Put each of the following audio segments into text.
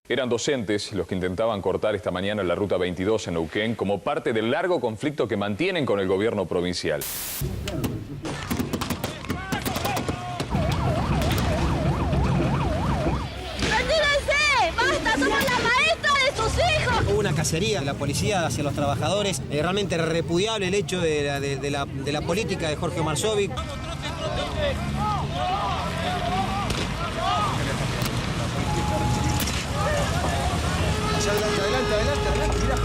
Eran docentes los que intentaban cortar esta mañana la Ruta 22 en Neuquén como parte del largo conflicto que mantienen con el gobierno provincial. Hubo una cacería de la policía hacia los trabajadores, realmente repudiable el hecho de la política de Jorge Marzovic. Adelante, mirá.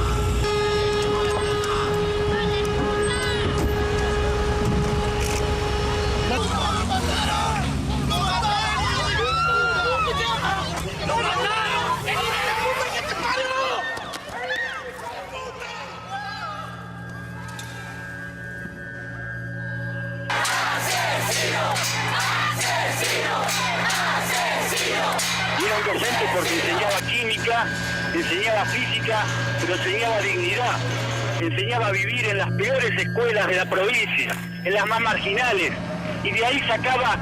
Y era un docente porque enseñaba química, enseñaba física, pero enseñaba dignidad, enseñaba a vivir en las peores escuelas de la provincia, en las más marginales, y de ahí sacaba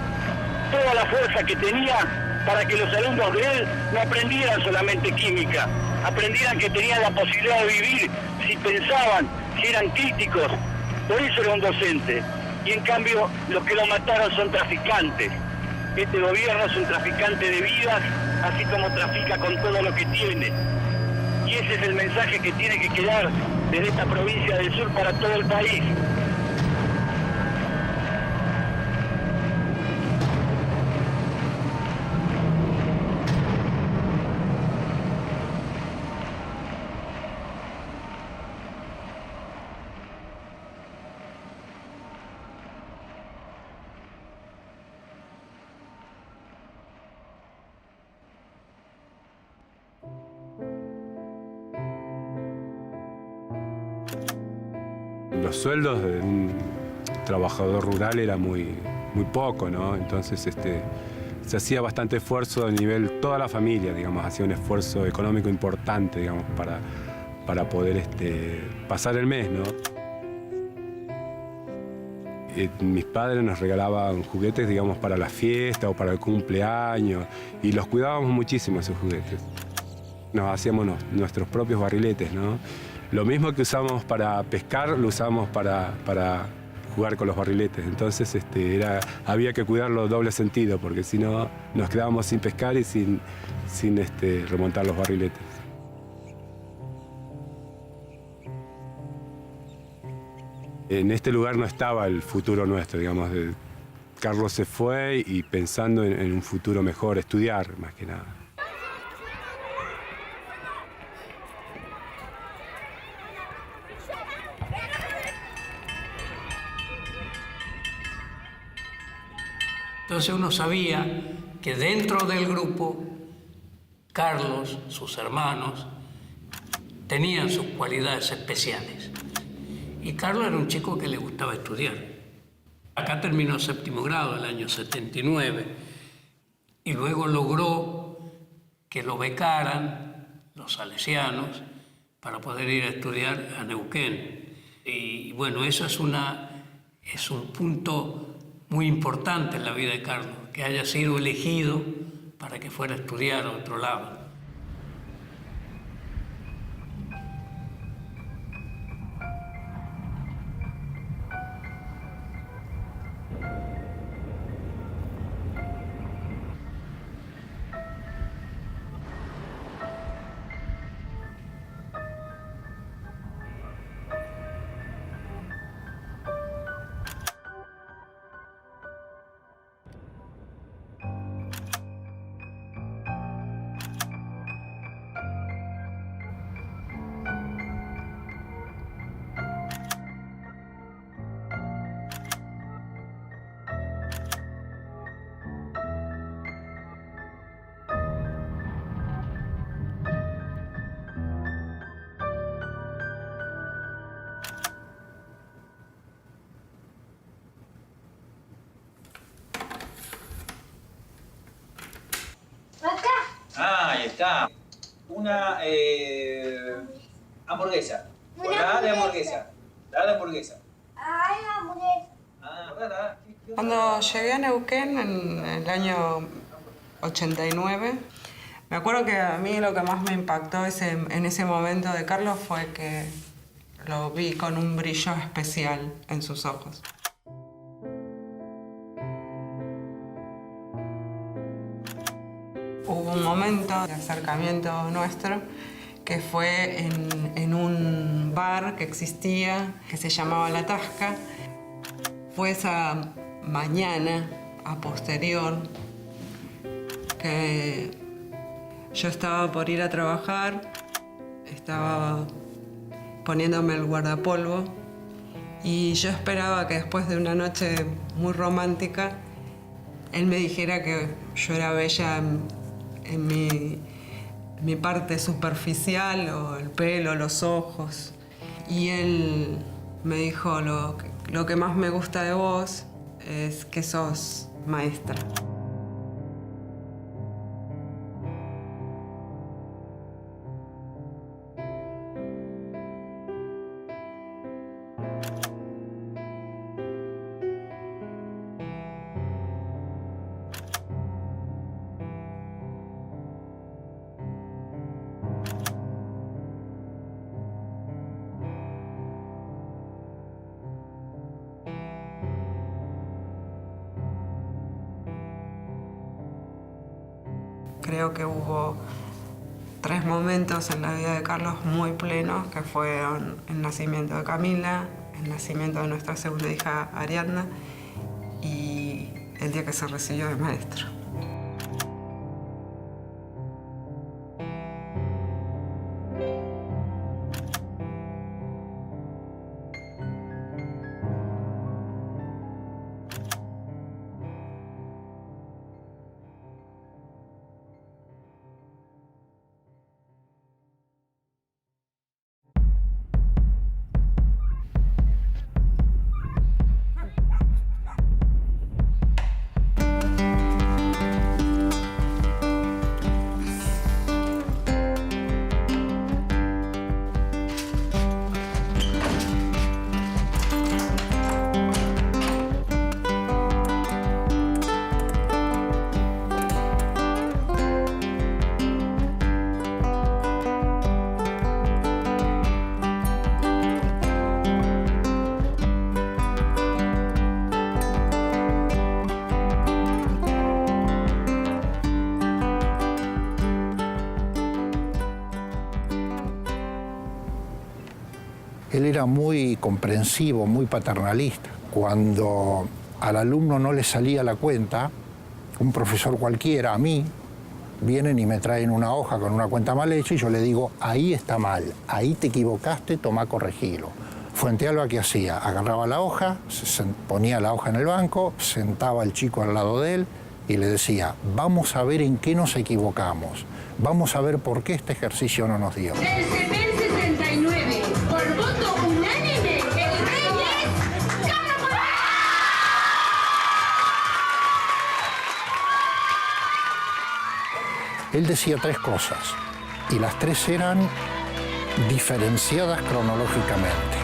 toda la fuerza que tenía para que los alumnos de él no aprendieran solamente química, aprendieran que tenían la posibilidad de vivir si pensaban, si eran críticos. Por eso era un docente. Y en cambio, los que lo mataron son traficantes. Este gobierno es un traficante de vidas, así como trafica con todo lo que tiene. Y ese es el mensaje que tiene que quedar desde esta provincia del sur para todo el país. Los sueldos de un trabajador rural era muy poco, ¿no? Entonces se hacía bastante esfuerzo a nivel, toda la familia, digamos, hacía un esfuerzo económico importante, digamos, para poder pasar el mes, ¿no? Mis padres nos regalaban juguetes, digamos, para la fiesta o para el cumpleaños, y los cuidábamos muchísimo esos juguetes. Nos hacíamos nuestros propios barriletes, ¿no? Lo mismo que usamos para pescar, lo usamos para jugar con los barriletes. Entonces había que cuidarlo doble sentido, porque si no nos quedábamos sin pescar y sin remontar los barriletes. En este lugar no estaba el futuro nuestro, digamos. Carlos se fue y pensando en un futuro mejor, estudiar más que nada. Entonces uno sabía que dentro del grupo, Carlos, sus hermanos, tenían sus cualidades especiales. Y Carlos era un chico que le gustaba estudiar. Acá terminó séptimo grado el año 79 y luego logró que lo becaran los salesianos para poder ir a estudiar a Neuquén. Y bueno, eso es un punto muy importante en la vida de Carlos, que haya sido elegido para que fuera a estudiar a otro lado. Ahí está. Una hamburguesa. La de hamburguesa. La de hamburguesa. Ay, hamburguesa. Ah, ¿verdad? Cuando llegué a Neuquén en el año 89, Me acuerdo que a mí lo que más me impactó en ese momento de Carlos fue que lo vi con un brillo especial en sus ojos. Hubo un momento de acercamiento nuestro que fue en un bar que existía, que se llamaba La Tasca. Fue esa mañana, a posterior, que yo estaba por ir a trabajar, estaba poniéndome el guardapolvo y yo esperaba que después de una noche muy romántica él me dijera que yo era bella en mi parte superficial, o el pelo, los ojos. Y él me dijo, lo que más me gusta de vos es que sos maestra. Creo que hubo 3 momentos en la vida de Carlos muy plenos, que fueron el nacimiento de Camila, el nacimiento de nuestra segunda hija Ariadna y el día que se recibió de maestro. Él era muy comprensivo, muy paternalista. Cuando al alumno no le salía la cuenta, un profesor cualquiera, a mí, vienen y me traen una hoja con una cuenta mal hecha y yo le digo, ahí está mal, ahí te equivocaste, tomá, corregilo. Fuentealba, ¿qué hacía? Agarraba la hoja, ponía la hoja en el banco, sentaba al chico al lado de él y le decía, vamos a ver en qué nos equivocamos, vamos a ver por qué este ejercicio no nos dio. El CPN 69, por voto unánime, el rey es Carlos Morales. Él decía 3 cosas y las 3 eran diferenciadas cronológicamente.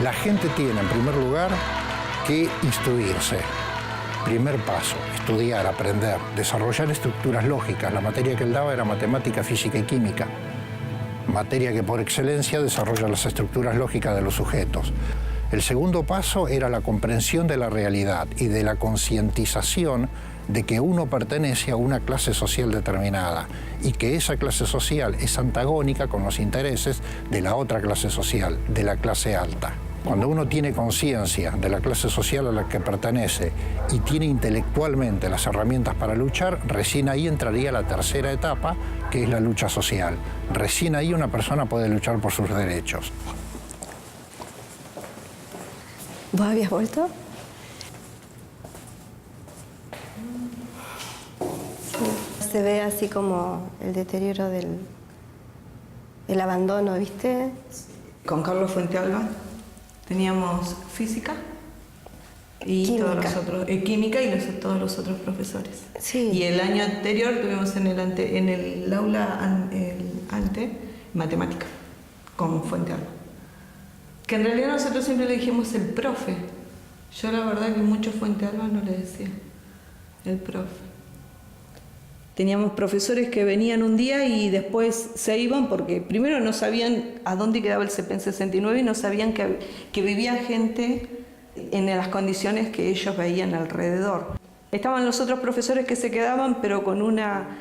La gente tiene, en primer lugar, que instruirse. Primer paso, estudiar, aprender, desarrollar estructuras lógicas. La materia que él daba era matemática, física y química. Materia que por excelencia desarrolla las estructuras lógicas de los sujetos. El segundo paso era la comprensión de la realidad y de la concientización de que uno pertenece a una clase social determinada y que esa clase social es antagónica con los intereses de la otra clase social, de la clase alta. Cuando uno tiene conciencia de la clase social a la que pertenece y tiene intelectualmente las herramientas para luchar, recién ahí entraría la tercera etapa, que es la lucha social. Recién ahí una persona puede luchar por sus derechos. ¿Vos habías vuelto? Sí. Se ve así como el deterioro del abandono, ¿viste? Con Carlos Fuentealba teníamos física y Química. todos los otros, química y todos los otros profesores. Sí. Y el año anterior tuvimos en el aula ante matemática con Fuentealba. Que en realidad nosotros siempre le dijimos el profe. Yo la verdad que mucho Fuentealba no le decía el profe. Teníamos profesores que venían un día y después se iban porque primero no sabían a dónde quedaba el CEPEN 69 y no sabían que vivía gente en las condiciones que ellos veían alrededor. Estaban los otros profesores que se quedaban, pero con una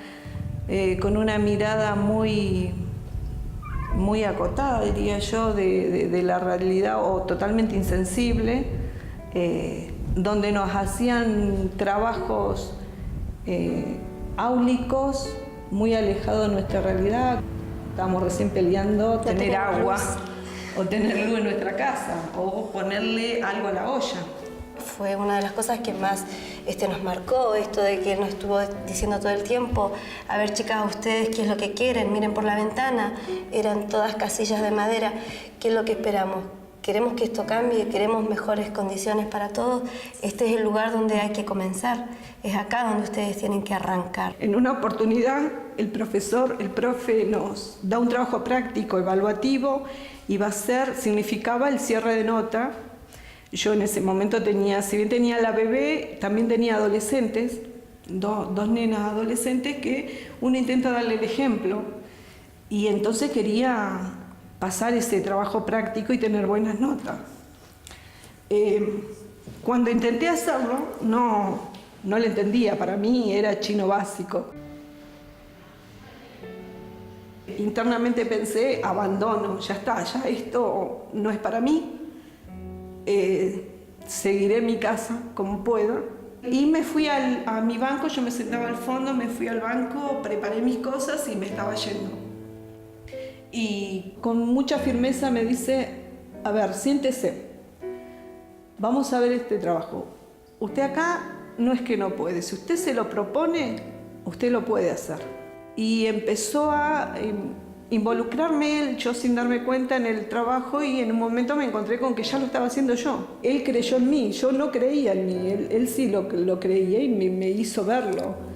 mirada muy acotada, diría yo, de la realidad, o totalmente insensible, donde nos hacían trabajos áulicos, muy alejados de nuestra realidad. Estábamos recién peleando tener agua o tener luz en nuestra casa o ponerle algo a la olla. Fue una de las cosas que más nos marcó, esto de que él nos estuvo diciendo todo el tiempo: a ver, chicas, ustedes qué es lo que quieren, miren por la ventana. Eran todas casillas de madera. ¿Qué es lo que esperamos? Queremos que esto cambie, queremos mejores condiciones para todos. Este es el lugar donde hay que comenzar. Es acá donde ustedes tienen que arrancar. En una oportunidad, el profe nos da un trabajo práctico, evaluativo, y significaba el cierre de nota. Yo en ese momento tenía, si bien tenía la bebé, también tenía adolescentes, dos nenas adolescentes que uno intenta darle el ejemplo. Y entonces quería pasar ese trabajo práctico y tener buenas notas. Cuando intenté hacerlo, no lo entendía, para mí era chino básico. Internamente pensé, abandono, ya está, ya esto no es para mí. Seguiré mi casa como pueda. Y me fui a mi banco, yo me sentaba al fondo, me fui al banco, preparé mis cosas y me estaba yendo. Y con mucha firmeza me dice: a ver, siéntese, vamos a ver este trabajo. Usted acá no es que no puede, si usted se lo propone, usted lo puede hacer. Y empezó a involucrarme él, yo sin darme cuenta, en el trabajo, y en un momento me encontré con que ya lo estaba haciendo yo. Él creyó en mí, yo no creía en mí, él sí lo creía y me hizo verlo.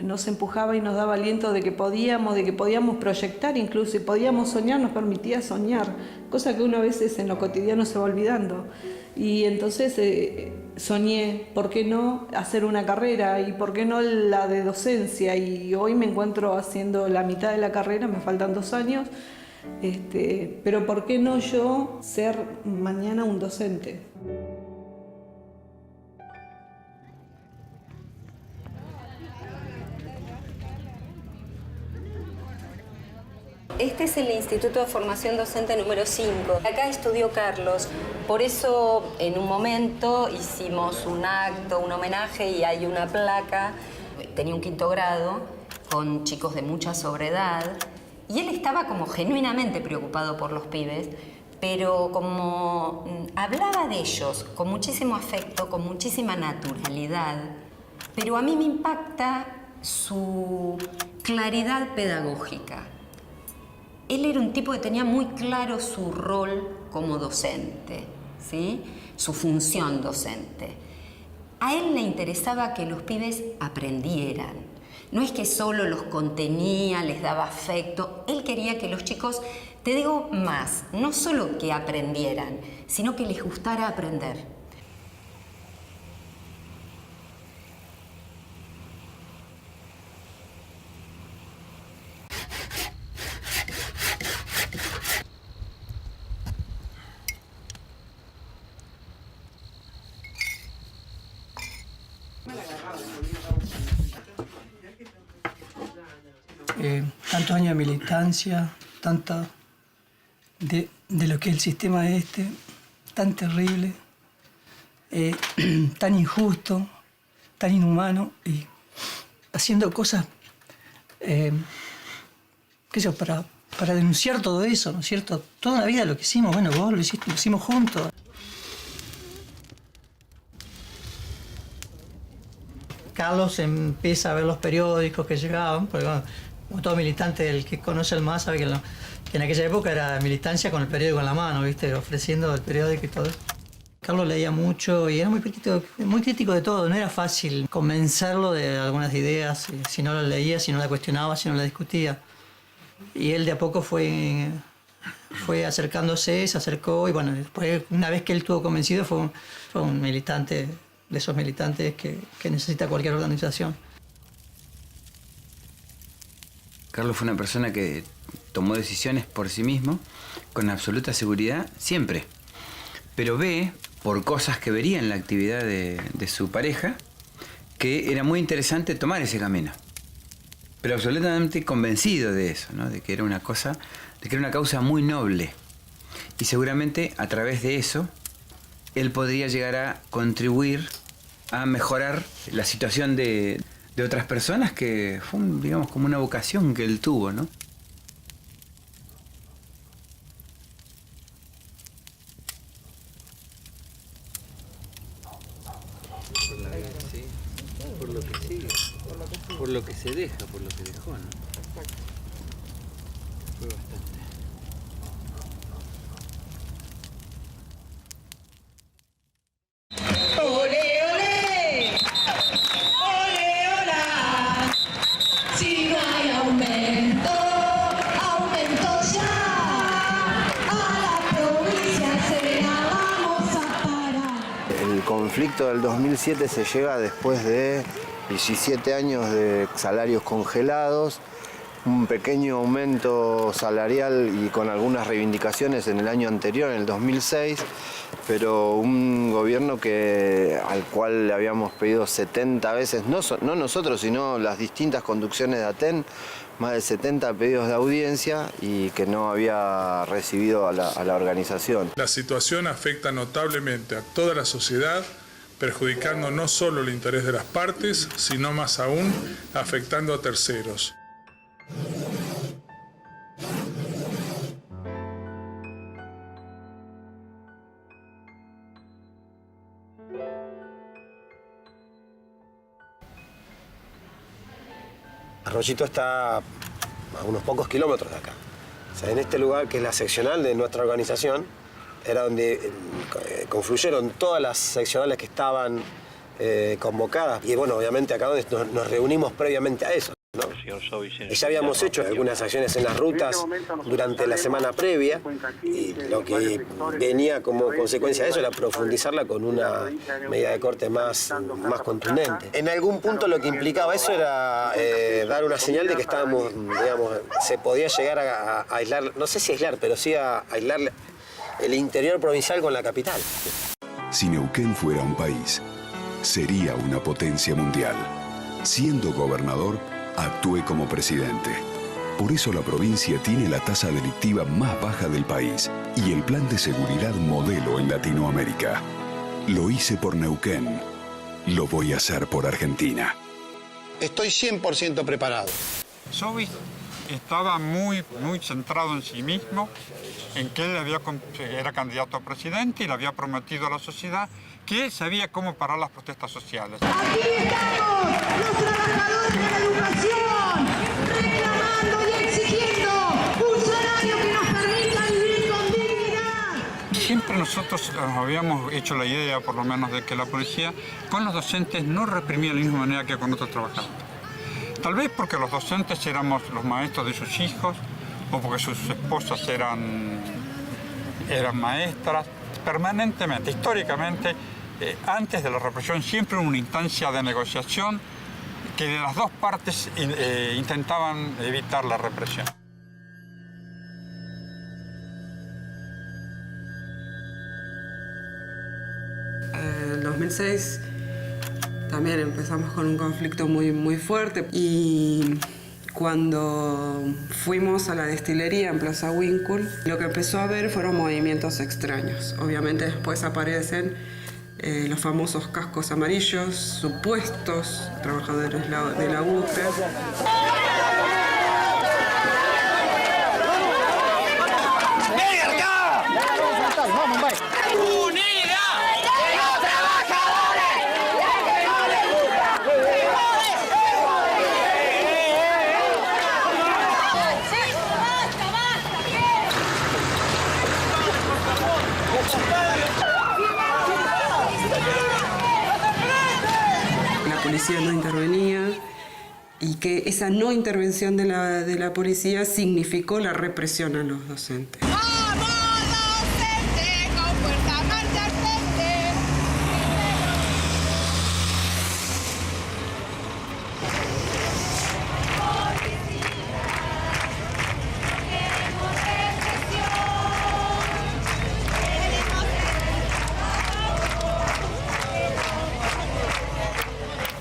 Nos empujaba y nos daba aliento de que podíamos proyectar incluso, y podíamos soñar, nos permitía soñar, cosa que uno a veces en lo cotidiano se va olvidando. Y entonces soñé, ¿por qué no hacer una carrera? ¿Y por qué no la de docencia? Y hoy me encuentro haciendo la mitad de la carrera, me faltan 2 años, pero ¿por qué no yo ser mañana un docente? Este es el Instituto de Formación Docente número 5. Acá estudió Carlos. Por eso, en un momento, hicimos un acto, un homenaje, y hay una placa. Tenía un 5º grado con chicos de mucha sobredad. Y él estaba como genuinamente preocupado por los pibes, pero como hablaba de ellos con muchísimo afecto, con muchísima naturalidad. Pero a mí me impacta su claridad pedagógica. Él era un tipo que tenía muy claro su rol como docente, ¿sí? Su función docente. A él le interesaba que los pibes aprendieran. No es que solo los contenía, les daba afecto. Él quería que los chicos, te digo más, no solo que aprendieran, sino que les gustara aprender. Tantos años de militancia, tanta de lo que es el sistema tan terrible, tan injusto, tan inhumano, y haciendo cosas para denunciar todo eso, ¿no es cierto? Toda la vida lo que hicimos, bueno, vos lo hicimos juntos. Carlos empieza a ver los periódicos que llegaban, porque bueno, como todo militante, el que conoce el MAS sabe que en aquella época era militancia con el periódico en la mano, ¿viste? Ofreciendo el periódico y todo. Carlos leía mucho y era muy crítico de todo. No era fácil convencerlo de algunas ideas si no las leía, si no las cuestionaba, si no las discutía. Y él de a poco fue acercándose, se acercó, y bueno, después, una vez que él estuvo convencido, fue un militante, de esos militantes que necesita cualquier organización. Carlos fue una persona que tomó decisiones por sí mismo, con absoluta seguridad, siempre. Pero ve, por cosas que vería en la actividad de su pareja, que era muy interesante tomar ese camino. Pero absolutamente convencido de eso, ¿no? De que era una cosa, de que era una causa muy noble. Y seguramente a través de eso, él podría llegar a contribuir a mejorar la situación de otras personas, que fue, digamos, como una vocación que él tuvo, ¿no? Por lo que sigue, por lo que se deja, por lo que dejó, ¿no? Fue bastante. ¡Ole, ole! ¡Ole, hola! Si no hay aumento, aumento ya. A la provincia se la vamos a parar. El conflicto del 2007 se llega después de 17 años de salarios congelados, un pequeño aumento salarial y con algunas reivindicaciones en el año anterior, en el 2006, pero un gobierno al cual le habíamos pedido 70 veces, no nosotros, sino las distintas conducciones de Aten, más de 70 pedidos de audiencia y que no había recibido a la organización. La situación afecta notablemente a toda la sociedad, perjudicando no solo el interés de las partes, sino más aún afectando a terceros. Arroyito está a unos pocos kilómetros de acá. O sea, en este lugar, que es la seccional de nuestra organización, era donde confluyeron todas las seccionales que estaban convocadas. Y bueno, obviamente acá donde nos reunimos previamente a eso, ¿no? Ya habíamos hecho algunas acciones en las rutas durante la semana previa y lo que venía como consecuencia de eso era profundizarla con una medida de corte más contundente. En algún punto lo que implicaba eso era dar una señal de que estábamos, digamos, se podía llegar a aislar, no sé si aislar, pero sí a aislar el interior provincial con la capital. Si Neuquén fuera un país, sería una potencia mundial. Siendo gobernador, actué como presidente. Por eso la provincia tiene la tasa delictiva más baja del país y el plan de seguridad modelo en Latinoamérica. Lo hice por Neuquén. Lo voy a hacer por Argentina. Estoy 100% preparado. Sobi estaba muy centrado en sí mismo, en que él era candidato a presidente y le había prometido a la sociedad que él sabía cómo parar las protestas sociales. Aquí estamos, los trabajadores de la educación, reclamando y exigiendo un salario que nos permita vivir con dignidad. Siempre nosotros nos habíamos hecho la idea, por lo menos, de que la policía con los docentes no reprimía de la misma manera que con otros trabajadores. Tal vez porque los docentes éramos los maestros de sus hijos, o porque sus esposas eran maestras. Permanentemente, históricamente, antes de la represión siempre hubo una instancia de negociación que de las dos partes intentaban evitar la represión. En 2006 también empezamos con un conflicto muy fuerte y cuando fuimos a la destilería en Plaza Winkle, lo que empezó a ver fueron movimientos extraños. Obviamente después aparecen los famosos cascos amarillos, supuestos trabajadores de la UTE. La policía no intervenía y que esa no intervención de la policía significó la represión a los docentes.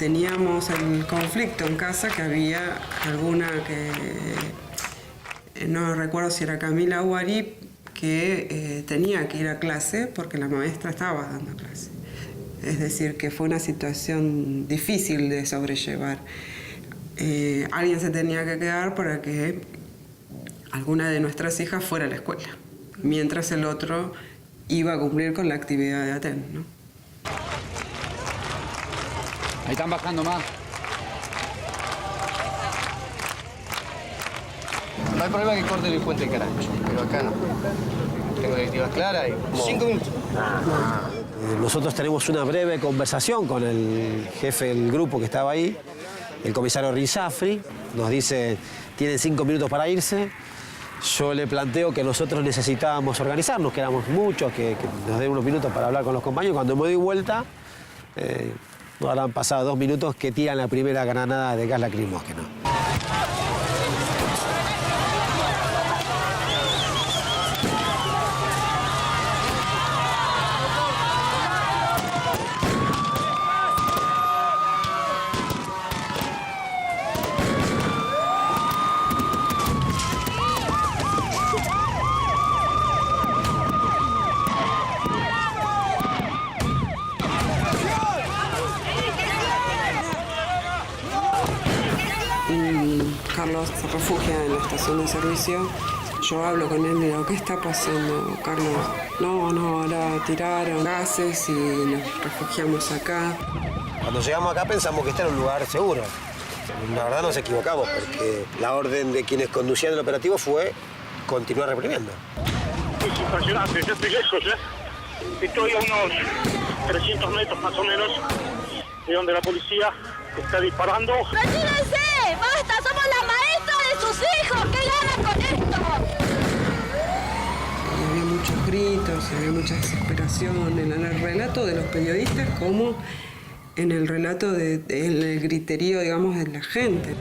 teníamos el conflicto en casa que había alguna que, no recuerdo si era Camila o Ari, que tenía que ir a clase porque la maestra estaba dando clase. Es decir, que fue una situación difícil de sobrellevar. Alguien se tenía que quedar para que alguna de nuestras hijas fuera a la escuela, mientras el otro iba a cumplir con la actividad de ATEN, ¿no? Ahí están bajando más. No hay problema que corten el puente de Carancho, pero acá no. Tengo directivas claras y... 5 minutos. Nosotros tenemos una breve conversación con el jefe del grupo que estaba ahí, el comisario Rizafri. Nos dice, tienen 5 minutos para irse. Yo le planteo que nosotros necesitábamos organizarnos, que éramos muchos, que nos den unos minutos para hablar con los compañeros. Cuando me doy vuelta, no habrán pasado 2 minutos que tiran la primera granada de gas lacrimógeno. Carlos se refugia en la estación de servicio. Yo hablo con él y digo, ¿qué está pasando, Carlos? No, ahora tiraron gases y nos refugiamos acá. Cuando llegamos acá pensamos que este era un lugar seguro. La verdad nos equivocamos porque la orden de quienes conducían el operativo fue continuar reprimiendo. Es impresionante, yo estoy lejos, Estoy a unos 300 metros más o menos de donde la policía está disparando. ¡Retírese! ¡Basta! ¡Somos la maestra de sus hijos! ¿Qué ganan con esto? Y había muchos gritos, había mucha desesperación en el relato de los periodistas como en el relato en el griterío, digamos, de la gente.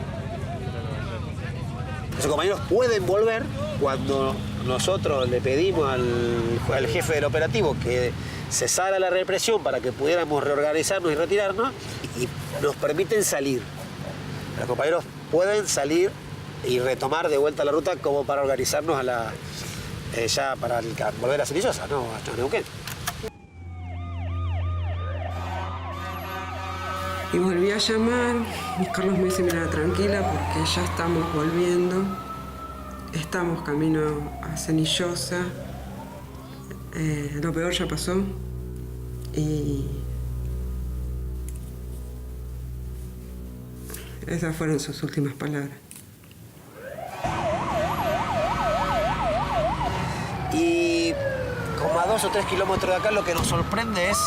Los compañeros pueden volver cuando nosotros le pedimos al jefe del operativo que cesara la represión para que pudiéramos reorganizarnos y retirarnos, y nos permiten salir. Los compañeros pueden salir y retomar de vuelta la ruta como para organizarnos ya para volver a Cenillosa, ¿no? Hasta Neuquén. Y volví a llamar, y Carlos me dice, mira, tranquila, porque ya estamos volviendo. Estamos camino a Cenillosa. Lo peor ya pasó. Y esas fueron sus últimas palabras. Y como a 2 o 3 kilómetros de acá, lo que nos sorprende es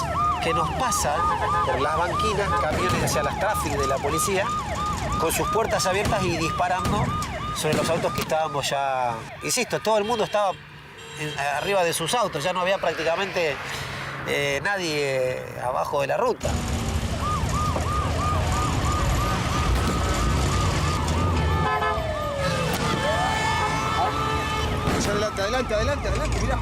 que nos pasan por las banquinas camiones hacia las tráficas de la policía con sus puertas abiertas y disparando sobre los autos que estábamos ya... Insisto, todo el mundo estaba arriba de sus autos, ya no había prácticamente nadie abajo de la ruta. Adelante, mirá.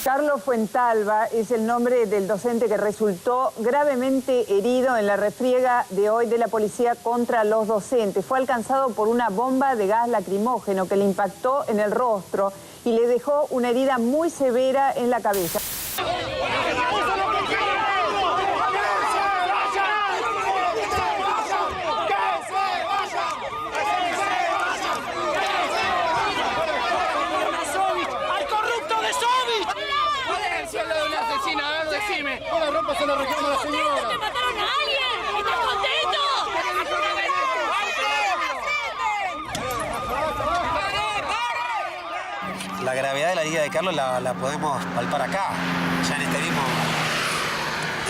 Carlos Fuentalba es el nombre del docente que resultó gravemente herido en la refriega de hoy de la policía contra los docentes. Fue alcanzado por una bomba de gas lacrimógeno que le impactó en el rostro y le dejó una herida muy severa en la cabeza. Se lo reclamo a la señora. ¡Que mataron a alguien! ¡Estás contento! La gravedad de la herida de Carlos la podemos palpar acá, ya en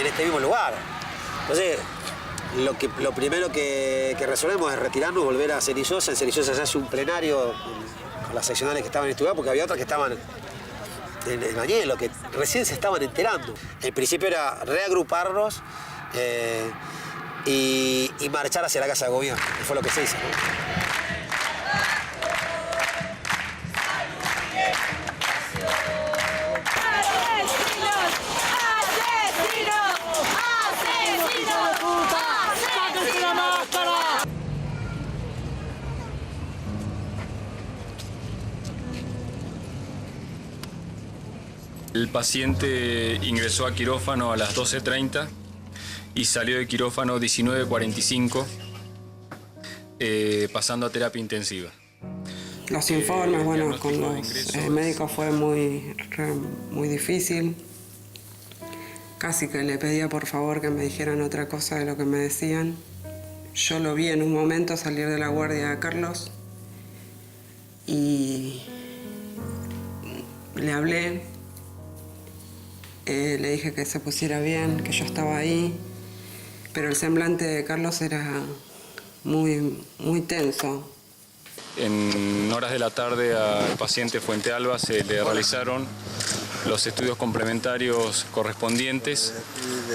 este mismo lugar. Entonces, lo primero que resolvemos es retirarnos, volver a Cerillosa. En Cerillosa se hace un plenario con las seccionales que estaban estudiando, porque había otras que estaban en Añelo, que recién se estaban enterando. El principio era reagruparnos y marchar hacia la Casa de Gobierno, que fue lo que se hizo, ¿no? El paciente ingresó a quirófano a las 12:30 y salió de quirófano 19:45, pasando a terapia intensiva. Los informes, bueno, con los médicos fue muy difícil. Casi que le pedía por favor que me dijeran otra cosa de lo que me decían. Yo lo vi en un momento salir de la guardia a Carlos y le hablé. Le dije que se pusiera bien, que yo estaba ahí, pero el semblante de Carlos era muy tenso. En horas de la tarde al paciente Fuente Alba se le realizaron los estudios complementarios correspondientes.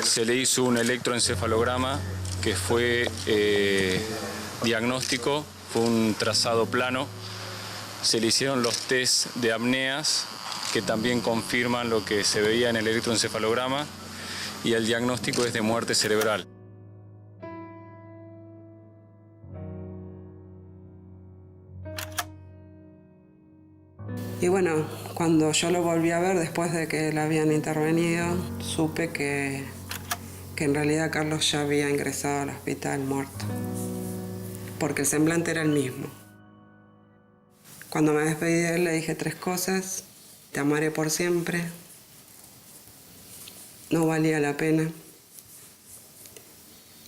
Se le hizo un electroencefalograma que fue diagnóstico, fue un trazado plano. Se le hicieron los test de apneas, que también confirman lo que se veía en el electroencefalograma, y el diagnóstico es de muerte cerebral. Y bueno, cuando yo lo volví a ver después de que le habían intervenido, supe que en realidad Carlos ya había ingresado al hospital muerto, porque el semblante era el mismo. Cuando me despedí de él le dije 3 cosas. Te amaré por siempre. No valía la pena.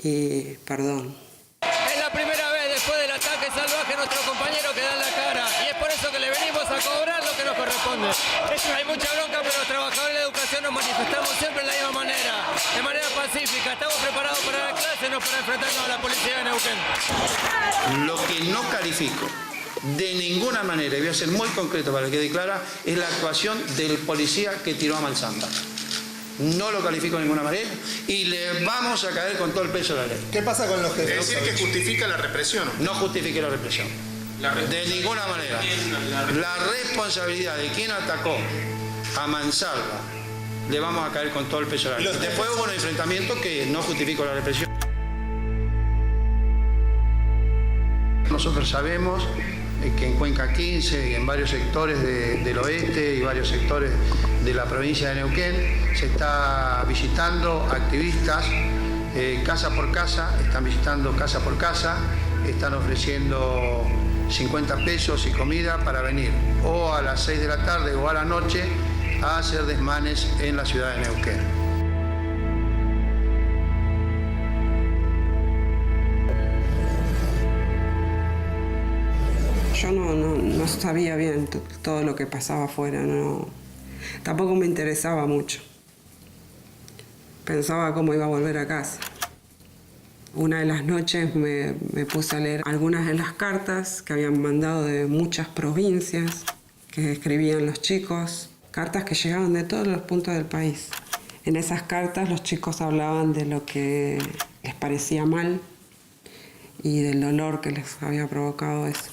Y perdón. Es la primera vez después del ataque salvaje a nuestro compañero que da en la cara. Y es por eso que le venimos a cobrar lo que nos corresponde. Hay mucha bronca, pero los trabajadores de la educación nos manifestamos siempre de la misma manera. De manera pacífica. Estamos preparados para la clase, no para enfrentarnos a la policía de Neuquén. Lo que no califico de ninguna manera, y voy a ser muy concreto para que quede clara, es la actuación del policía que tiró a Malzamba. No lo califico de ninguna manera y le vamos a caer con todo el peso de la ley. ¿Qué pasa con los jefes? Es decir, que justifica la represión. No justifique la represión. De ninguna manera. La responsabilidad de quien atacó a Mansalva, le vamos a caer con todo el peso de la ley. Después hubo un enfrentamiento que no justificó la represión. Nosotros sabemos que en Cuenca 15 y en varios sectores del oeste y varios sectores de la provincia de Neuquén se está visitando activistas casa por casa, están visitando casa por casa, están ofreciendo 50 pesos y comida para venir o a las 6 de la tarde o a la noche a hacer desmanes en la ciudad de Neuquén. Yo no sabía bien todo lo que pasaba afuera, tampoco me interesaba mucho. Pensaba cómo iba a volver a casa. Una de las noches me puse a leer algunas de las cartas que habían mandado de muchas provincias, que escribían los chicos, cartas que llegaban de todos los puntos del país. En esas cartas los chicos hablaban de lo que les parecía mal y del dolor que les había provocado eso.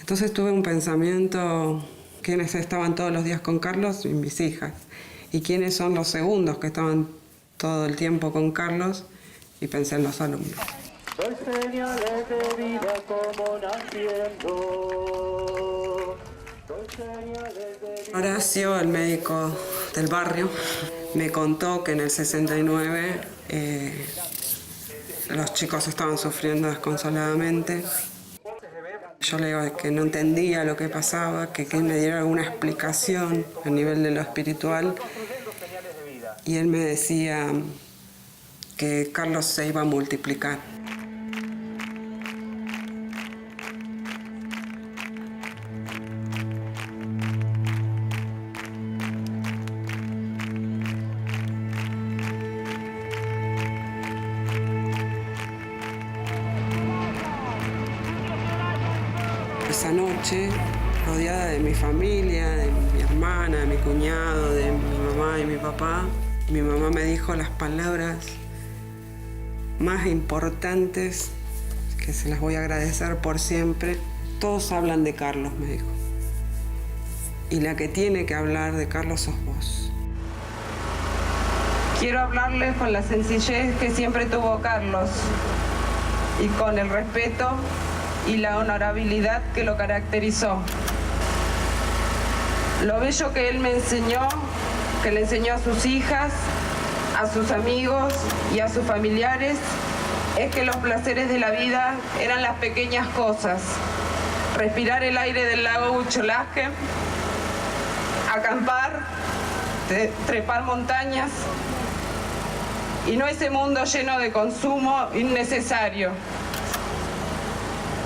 Entonces tuve un pensamiento, ¿quiénes estaban todos los días con Carlos? Y mis hijas. ¿Y quiénes son los segundos que estaban todo el tiempo con Carlos? Y pensé en los alumnos. Soy señales de vida como naciendo. Horacio, el médico del barrio, me contó que en el 69 los chicos estaban sufriendo desconsoladamente. Yo le digo que no entendía lo que pasaba, que me diera alguna explicación a nivel de lo espiritual. Y él me decía que Carlos se iba a multiplicar. esa noche, rodeada de mi familia, de mi hermana, de mi cuñado, de mi mamá y mi papá. Mi mamá me dijo las palabras más importantes, que se las voy a agradecer por siempre. Todos hablan de Carlos, me dijo. Y la que tiene que hablar de Carlos sos vos. Quiero hablarles con la sencillez que siempre tuvo Carlos y con el respeto y la honorabilidad que lo caracterizó. Lo bello que él me enseñó, que le enseñó a sus hijas, a sus amigos y a sus familiares, es que los placeres de la vida eran las pequeñas cosas. Respirar el aire del lago Hucholaje, acampar, trepar montañas, y no ese mundo lleno de consumo innecesario.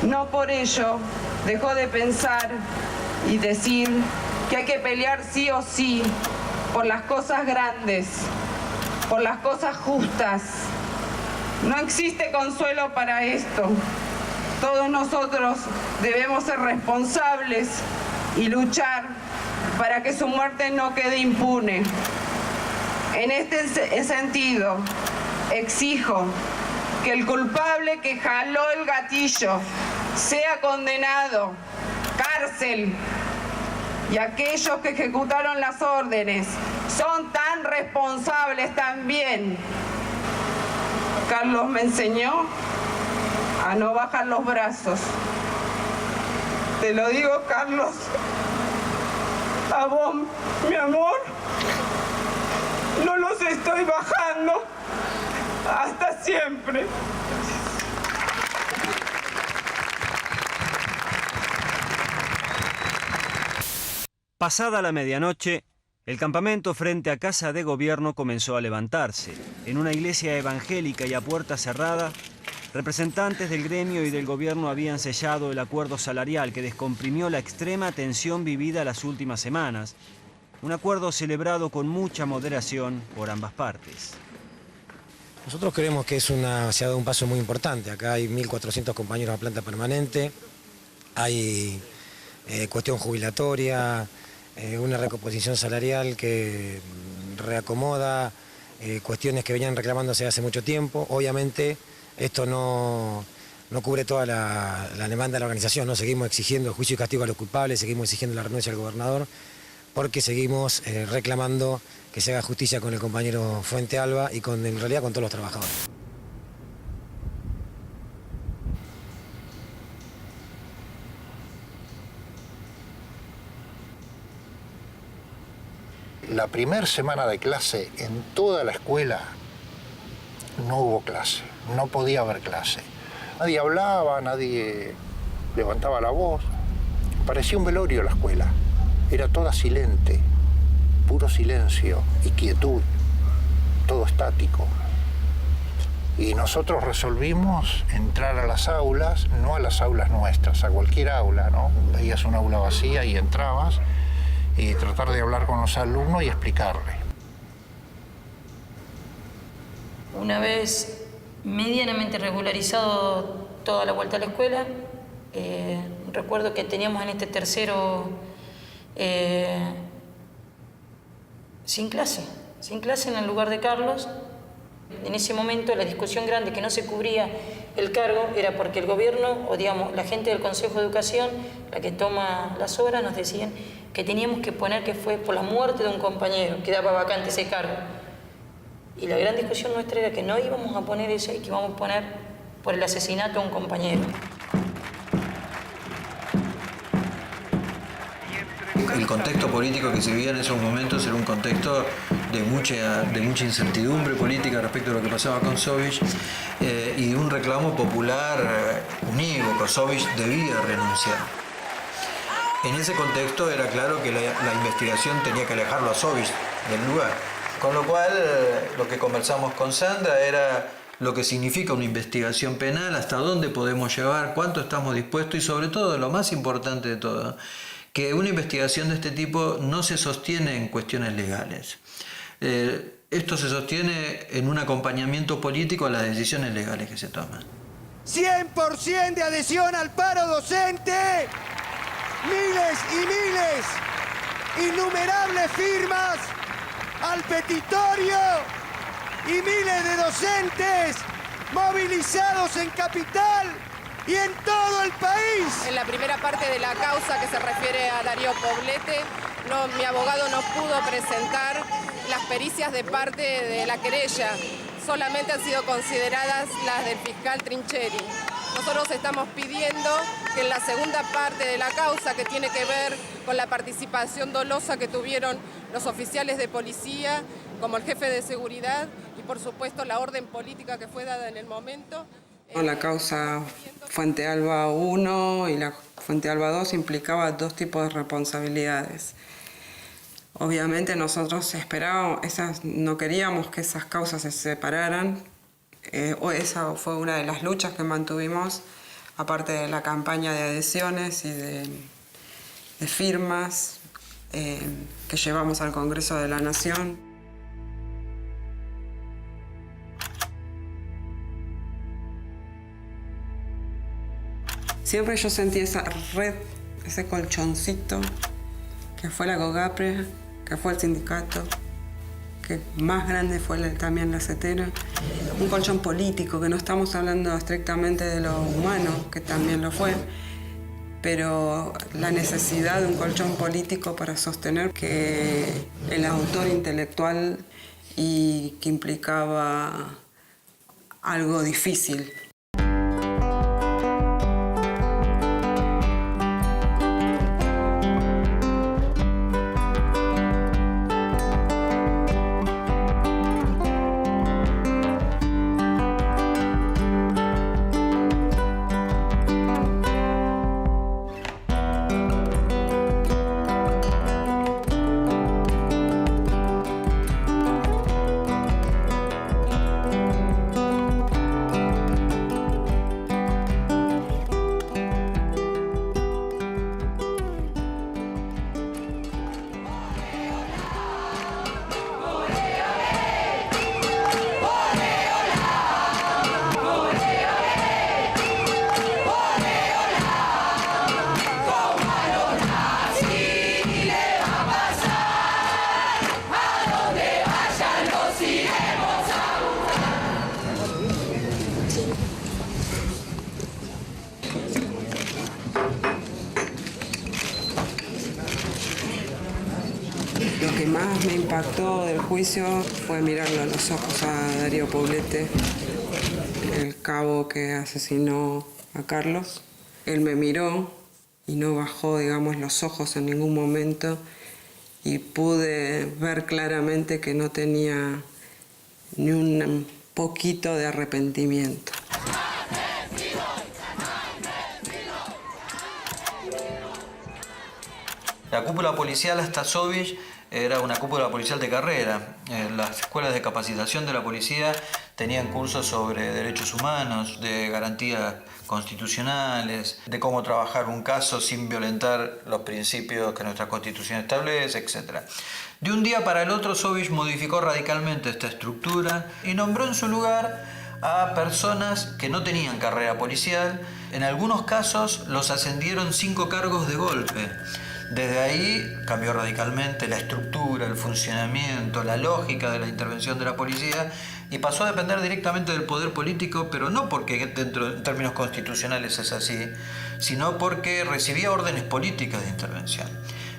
No por ello dejó de pensar y decir que hay que pelear sí o sí por las cosas grandes, por las cosas justas. No existe consuelo para esto. Todos nosotros debemos ser responsables y luchar para que su muerte no quede impune. En este sentido, exijo que el culpable que jaló el gatillo sea condenado, cárcel, y aquellos que ejecutaron las órdenes son tan responsables también. Carlos me enseñó a no bajar los brazos. Te lo digo, Carlos, a vos, mi amor, no los estoy bajando. Hasta siempre. Pasada la medianoche, el campamento frente a Casa de Gobierno comenzó a levantarse. En una iglesia evangélica y a puerta cerrada, representantes del gremio y del gobierno habían sellado el acuerdo salarial que descomprimió la extrema tensión vivida las últimas semanas. Un acuerdo celebrado con mucha moderación por ambas partes. Nosotros creemos que se ha dado un paso muy importante. Acá hay 1.400 compañeros a planta permanente, hay cuestión jubilatoria, una recomposición salarial que reacomoda cuestiones que venían reclamándose hace mucho tiempo. Obviamente esto no cubre toda la demanda de la organización, ¿no? Seguimos exigiendo el juicio y castigo a los culpables, seguimos exigiendo la renuncia del gobernador, porque seguimos reclamando que se haga justicia con el compañero Fuente Alba y en realidad con todos los trabajadores. La primera semana de clase en toda la escuela no hubo clase, no podía haber clase. Nadie hablaba, nadie levantaba la voz. Parecía un velorio la escuela. Era toda silente, puro silencio y quietud, todo estático. Y nosotros resolvimos entrar a las aulas, no a las aulas nuestras, a cualquier aula, ¿no? Veías una aula vacía y entrabas y tratar de hablar con los alumnos y explicarle. Una vez medianamente regularizado toda la vuelta a la escuela, recuerdo que teníamos en este tercero sin clase en el lugar de Carlos. En ese momento la discusión grande que no se cubría el cargo era porque el gobierno, o digamos, la gente del Consejo de Educación, la que toma las obras, nos decían que teníamos que poner que fue por la muerte de un compañero, que daba vacante ese cargo. Y la gran discusión nuestra era que no íbamos a poner eso y que íbamos a poner por el asesinato de un compañero. El contexto político que se vivía en esos momentos era un contexto de mucha incertidumbre política respecto a lo que pasaba con Sovich y un reclamo popular unívoco. Sovich debía renunciar. En ese contexto era claro que la investigación tenía que alejarlo a Sovich del lugar. Con lo cual, lo que conversamos con Sandra era lo que significa una investigación penal, hasta dónde podemos llevar, cuánto estamos dispuestos y sobre todo, lo más importante de todo, que una investigación de este tipo no se sostiene en cuestiones legales. Esto se sostiene en un acompañamiento político a las decisiones legales que se toman. 100% de adhesión al paro docente miles y miles, innumerables firmas al petitorio y miles de docentes movilizados en Capital y en todo el país. En la primera parte de la causa que se refiere a Darío Poblete, mi abogado no pudo presentar las pericias de parte de la querella. Solamente han sido consideradas las del fiscal Trincheri. Nosotros estamos pidiendo que en la segunda parte de la causa, que tiene que ver con la participación dolosa que tuvieron los oficiales de policía, como el jefe de seguridad y por supuesto la orden política que fue dada en el momento. La causa Fuente Alba 1 y la Fuente Alba 2 implicaba dos tipos de responsabilidades. Obviamente nosotros no queríamos que esas causas se separaran. Esa fue una de las luchas que mantuvimos, aparte de la campaña de adhesiones y de firmas que llevamos al Congreso de la Nación. Siempre yo sentí esa red, ese colchoncito, que fue la COGAPRE, que fue el sindicato, que más grande fue también la CETERA. Un colchón político, que no estamos hablando estrictamente de lo humano, que también lo fue, pero la necesidad de un colchón político para sostener que el autor intelectual y que implicaba algo difícil. Lo que más me impactó del juicio fue mirarlo a los ojos a Darío Poblete, el cabo que asesinó a Carlos. Él me miró y no bajó, digamos, los ojos en ningún momento y pude ver claramente que no tenía ni un poquito de arrepentimiento. La cúpula policial hasta Sovich era una cúpula policial de carrera. Las escuelas de capacitación de la policía tenían cursos sobre derechos humanos, de garantías constitucionales, de cómo trabajar un caso sin violentar los principios que nuestra Constitución establece, etc. De un día para el otro, Sovich modificó radicalmente esta estructura y nombró en su lugar a personas que no tenían carrera policial. En algunos casos los ascendieron 5 cargos de golpe. Desde ahí cambió radicalmente la estructura, el funcionamiento, la lógica de la intervención de la policía y pasó a depender directamente del poder político, pero no porque en términos constitucionales es así, sino porque recibía órdenes políticas de intervención.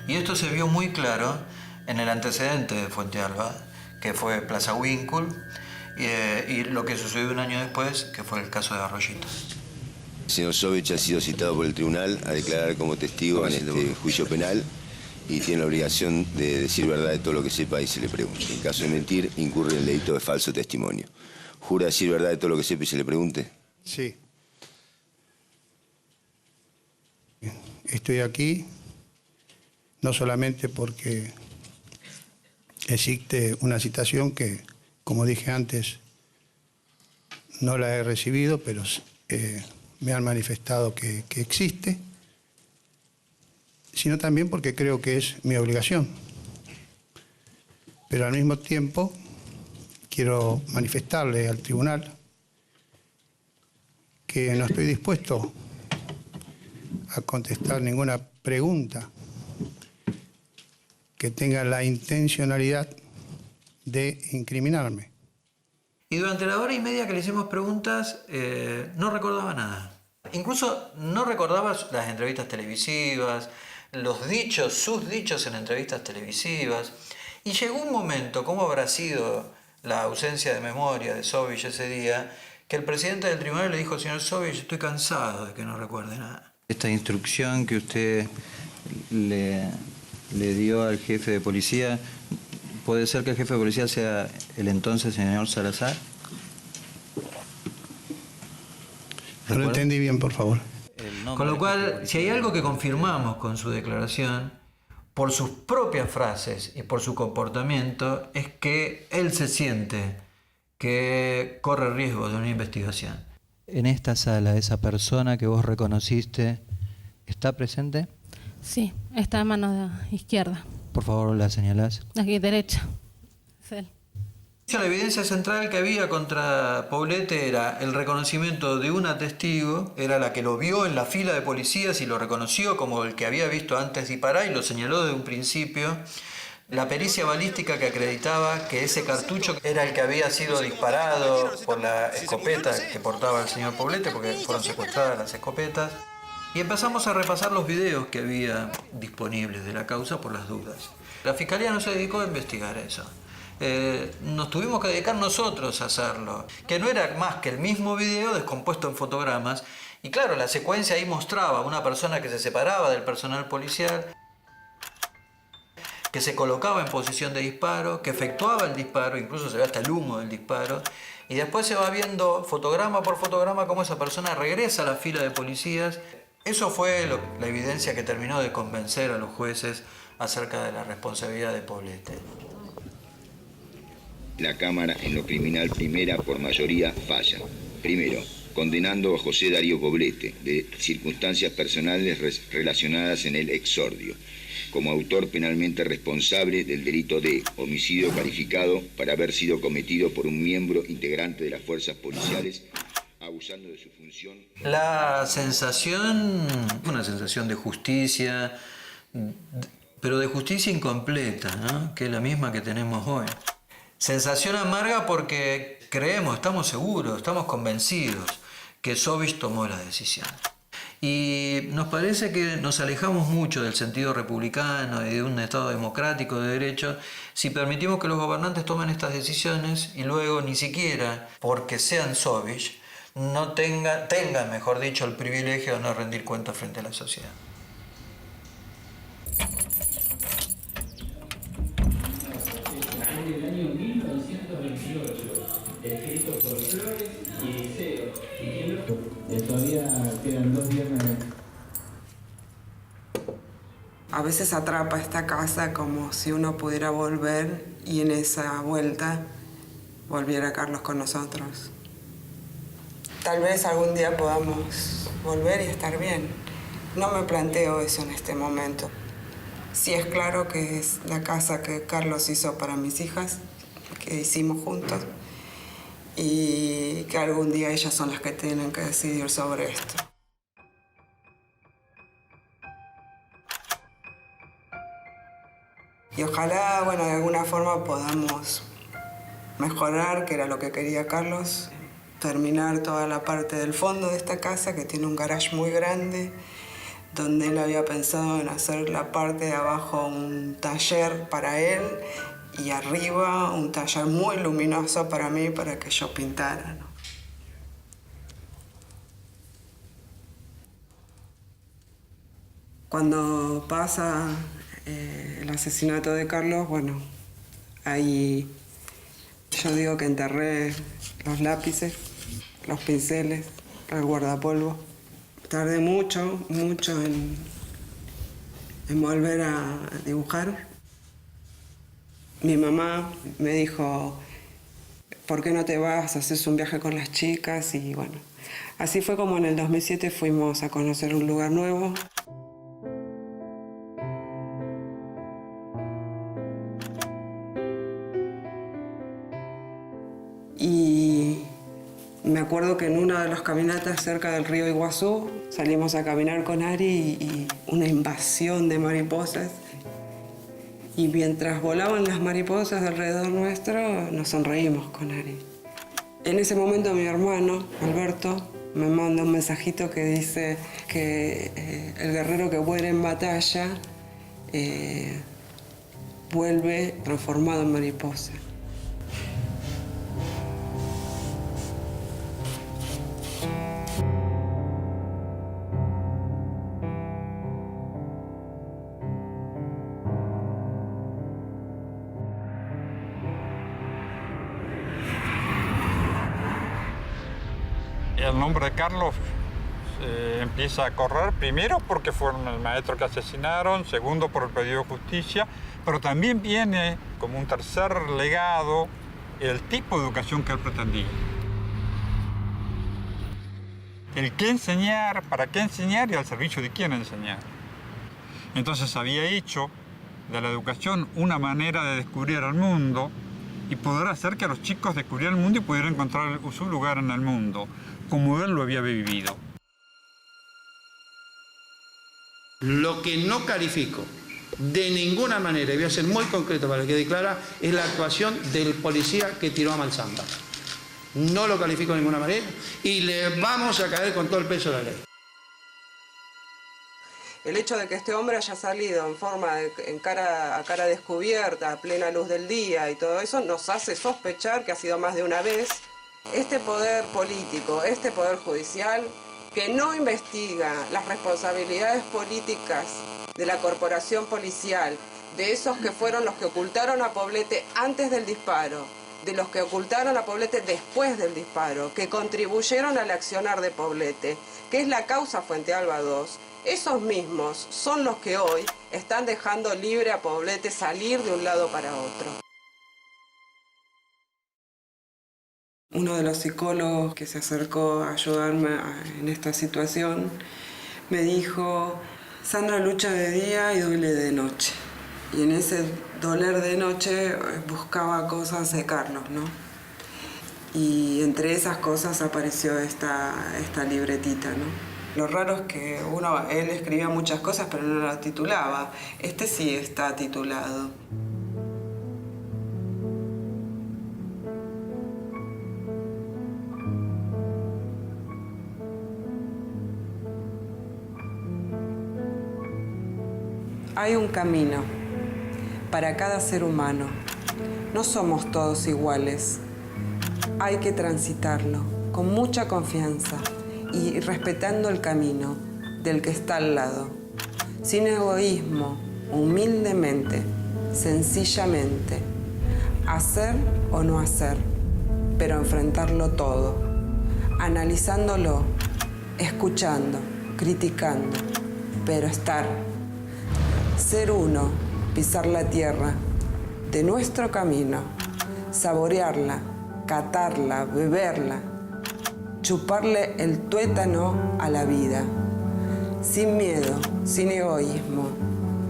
Y esto se vio muy claro en el antecedente de Fuente Alba, que fue Plaza Winkle, y lo que sucedió un año después, que fue el caso de Arroyito. El señor Sovich ha sido citado por el tribunal a declarar como testigo en este juicio penal y tiene la obligación de decir verdad de todo lo que sepa y se le pregunte. En caso de mentir, incurre en el delito de falso testimonio. ¿Jura decir verdad de todo lo que sepa y se le pregunte? Sí. Estoy aquí no solamente porque existe una citación que, como dije antes, no la he recibido, pero me han manifestado que existe, sino también porque creo que es mi obligación. Pero al mismo tiempo quiero manifestarle al tribunal que no estoy dispuesto a contestar ninguna pregunta que tenga la intencionalidad de incriminarme. Y durante la hora y media que le hicimos preguntas, no recordaba nada. Incluso no recordaba las entrevistas televisivas, sus dichos en entrevistas televisivas. Y llegó un momento, ¿cómo habrá sido la ausencia de memoria de Sovich ese día?, que el presidente del tribunal le dijo: señor Sovich, estoy cansado de que no recuerde nada. Esta instrucción que usted le dio al jefe de policía, ¿puede ser que el jefe de policía sea el entonces señor Salazar? No lo entendí bien, por favor. Con lo cual, si hay algo que confirmamos con su declaración, por sus propias frases y por su comportamiento, es que él se siente que corre riesgo de una investigación. En esta sala, esa persona que vos reconociste, ¿está presente? Sí, está en mano izquierda. Por favor, la señalás. Aquí derecha. Es él. La evidencia central que había contra Poblete era el reconocimiento de una testigo, era la que lo vio en la fila de policías y lo reconoció como el que había visto antes disparar y lo señaló desde un principio. La pericia balística que acreditaba que ese cartucho era el que había sido disparado por la escopeta que portaba el señor Poblete, porque fueron secuestradas las escopetas. Y empezamos a repasar los videos que había disponibles de la causa por las dudas. La Fiscalía no se dedicó a investigar eso. Nos tuvimos que dedicar nosotros a hacerlo, que no era más que el mismo video descompuesto en fotogramas. Y claro, la secuencia ahí mostraba una persona que se separaba del personal policial, que se colocaba en posición de disparo, que efectuaba el disparo, incluso se ve hasta el humo del disparo, y después se va viendo fotograma por fotograma cómo esa persona regresa a la fila de policías. Eso fue la evidencia que terminó de convencer a los jueces acerca de la responsabilidad de Poblete. La Cámara en lo criminal primera por mayoría falla. Primero, condenando a José Darío Poblete de circunstancias personales relacionadas en el exordio, como autor penalmente responsable del delito de homicidio calificado para haber sido cometido por un miembro integrante de las fuerzas policiales, abusando de su función. La sensación, una sensación de justicia, pero de justicia incompleta, ¿no?, que es la misma que tenemos hoy. Sensación amarga porque creemos, estamos seguros, estamos convencidos que Sovich tomó la decisión. Y nos parece que nos alejamos mucho del sentido republicano y de un Estado democrático de derecho si permitimos que los gobernantes tomen estas decisiones y luego ni siquiera, porque sean Sovich, no tengan, mejor dicho, el privilegio de no rendir cuentas frente a la sociedad. En el año 1928, escrito por Flores y Liceo, y todavía quedan 2 viernes. A veces atrapa esta casa como si uno pudiera volver y en esa vuelta volviera Carlos con nosotros. Tal vez algún día podamos volver y estar bien. No me planteo eso en este momento. Sí es claro que es la casa que Carlos hizo para mis hijas, que hicimos juntos, y que algún día ellas son las que tienen que decidir sobre esto. Y ojalá, bueno, de alguna forma podamos mejorar, que era lo que quería Carlos, terminar toda la parte del fondo de esta casa, que tiene un garage muy grande, donde él había pensado en hacer la parte de abajo un taller para él y arriba un taller muy luminoso para mí, para que yo pintara, ¿no? Cuando pasa el asesinato de Carlos, bueno, ahí yo digo que enterré los lápices, los pinceles, el guardapolvo. Tardé mucho en volver a dibujar. Mi mamá me dijo, ¿por qué no te vas? Haces un viaje con las chicas. Y bueno, así fue como en el 2007 fuimos a conocer un lugar nuevo. Y Me acuerdo que en una de las caminatas cerca del río Iguazú salimos a caminar con Ari y una invasión de mariposas. Y mientras volaban las mariposas alrededor nuestro, nos sonreímos con Ari. En ese momento mi hermano, Alberto, me manda un mensajito que dice que el guerrero que muere en batalla vuelve transformado en mariposa. El nombre de Carlos empieza a correr, primero porque fueron el maestro que asesinaron, segundo por el pedido de justicia, pero también viene como un tercer legado el tipo de educación que él pretendía. El qué enseñar, para qué enseñar y al servicio de quién enseñar. Entonces había hecho de la educación una manera de descubrir el mundo y poder hacer que los chicos descubrieran el mundo y pudieran encontrar su lugar en el mundo, como él lo había vivido. Lo que no califico de ninguna manera, y voy a ser muy concreto para que quede clara, es la actuación del policía que tiró a Malzamba. No lo califico de ninguna manera y le vamos a caer con todo el peso de la ley. El hecho de que este hombre haya salido en forma a cara descubierta, a plena luz del día y todo eso, nos hace sospechar que ha sido más de una vez este poder político, este poder judicial, que no investiga las responsabilidades políticas de la corporación policial, de esos que fueron los que ocultaron a Poblete antes del disparo, de los que ocultaron a Poblete después del disparo, que contribuyeron al accionar de Poblete, que es la causa Fuente Alba 2, esos mismos son los que hoy están dejando libre a Poblete salir de un lado para otro. Uno de los psicólogos que se acercó a ayudarme en esta situación me dijo: Sandra lucha de día y duele de noche. Y en ese doler de noche buscaba cosas de Carlos, ¿no? Y entre esas cosas apareció esta libretita, ¿no? Lo raro es que él escribía muchas cosas, pero no las titulaba. Este sí está titulado. Hay un camino para cada ser humano. No somos todos iguales. Hay que transitarlo con mucha confianza y respetando el camino del que está al lado. Sin egoísmo, humildemente, sencillamente. Hacer o no hacer, pero enfrentarlo todo. Analizándolo, escuchando, criticando, pero estar. Ser uno, pisar la tierra de nuestro camino, saborearla, catarla, beberla, chuparle el tuétano a la vida, sin miedo, sin egoísmo,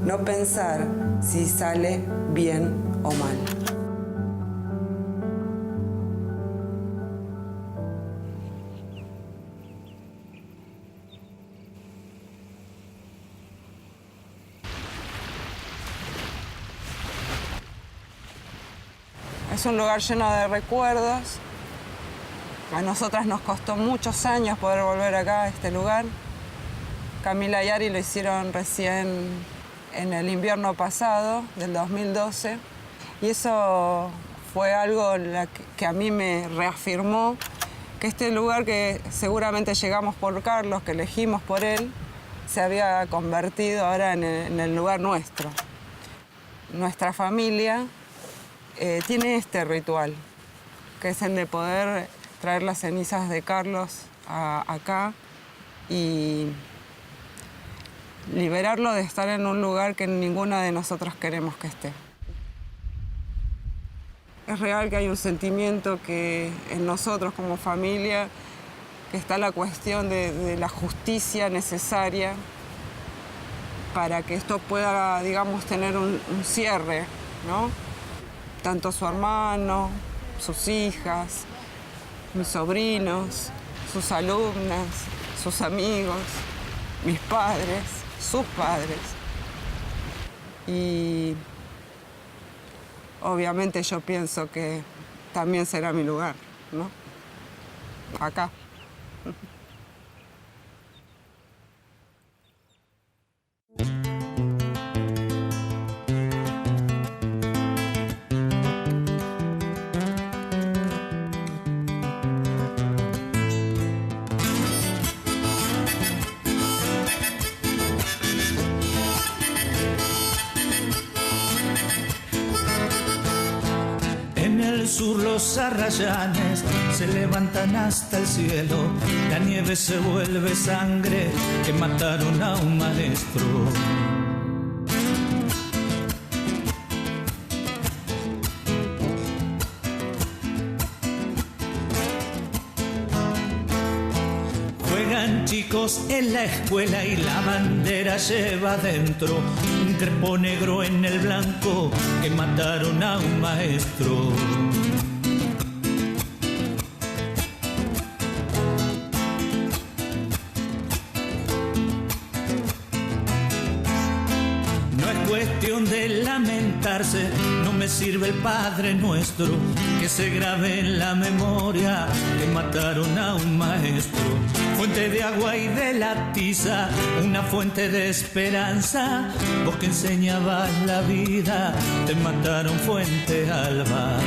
no pensar si sale bien o mal. Es un lugar lleno de recuerdos. A nosotras nos costó muchos años poder volver acá a este lugar. Camila y Ari lo hicieron recién en el invierno pasado, del 2012. Y eso fue algo que a mí me reafirmó que este lugar que seguramente llegamos por Carlos, que elegimos por él, se había convertido ahora en el lugar nuestro. Nuestra familia tiene este ritual, que es el de poder traer las cenizas de Carlos acá y liberarlo de estar en un lugar que ninguna de nosotras queremos que esté. Es real que hay un sentimiento que en nosotros como familia, que está la cuestión de la justicia necesaria para que esto pueda, digamos, tener un cierre, ¿no? Tanto su hermano, sus hijas, mis sobrinos, sus alumnas, sus amigos, mis padres, sus padres. Y obviamente yo pienso que también será mi lugar, ¿no? Acá. En el sur los arrayanes se levantan hasta el cielo, la nieve se vuelve sangre que mataron a un maestro. Juegan chicos en la escuela y la bandera lleva adentro un crepo negro en el blanco que mataron a un maestro. No es cuestión de lamentarse, no me sirve el Padre Nuestro, que se grabe en la memoria que mataron a un maestro. Fuente de agua y de la tiza, una fuente de esperanza, vos que enseñabas la vida, te mataron Fuente Alba.